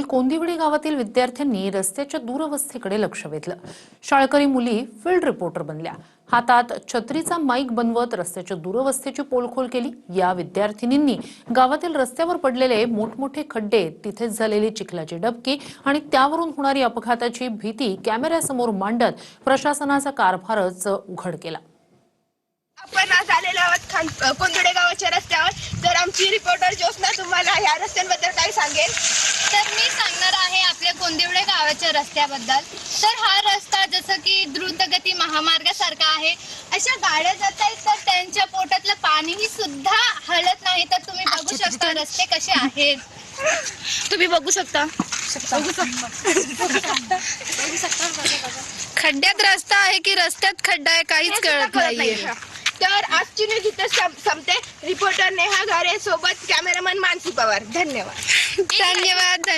तालुक्यातील कोंदिवडी गावातील विद्यार्थ्यांनी रस्त्याच्या दुरवस्थेकडे लक्ष वेधलं। शाळकरी मुली फील्ड रिपोर्टर बनल्या। हातात छत्रीचा माईक बनवत रस्त्याच्या दुरवस्थेची पोलखोल केली। या विद्यार्थिनींनी गावातील रस्त्यावर पडलेले मोठमोठे खड्डे, तिथेच झालेली चिखलाची डबकी आणि त्यावरून होणारी अपघाताची भीती कॅमेऱ्यासमोर मांडत प्रशासनाचा कारभारच उघड केला। आपण आज आलेलो आहोत कोंदिवडी गावाच्या रस्त्यावर। तर आमची रिपोर्टर ज्योत्स्ना तुम्हाला या रस्त्यांबद्दल काय सांगेल? तर मी सांगणार आहे आपल्या कोंदिवडी गावाच्या रस्त्याबद्दल। तर हा रस्ता जसं की द्रुतगती महामार्गासारखा आहे। अशा गाड्या जात आहेत तर त्यांच्या पोटातलं पाणीही सुद्धा हलत नाही। तर तुम्ही बघू शकता रस्ते कसे आहेत। तुम्ही बघू शकता खड्ड्यात रस्ता आहे की रस्त्यात खड्डा आहे काहीच कळत नाहीये। तर आजची न्यूज इथे संपते। रिपोर्टर नेहा घारे सोबत कॅमेरामन मानसी पवार। धन्यवाद। धन्यवाद।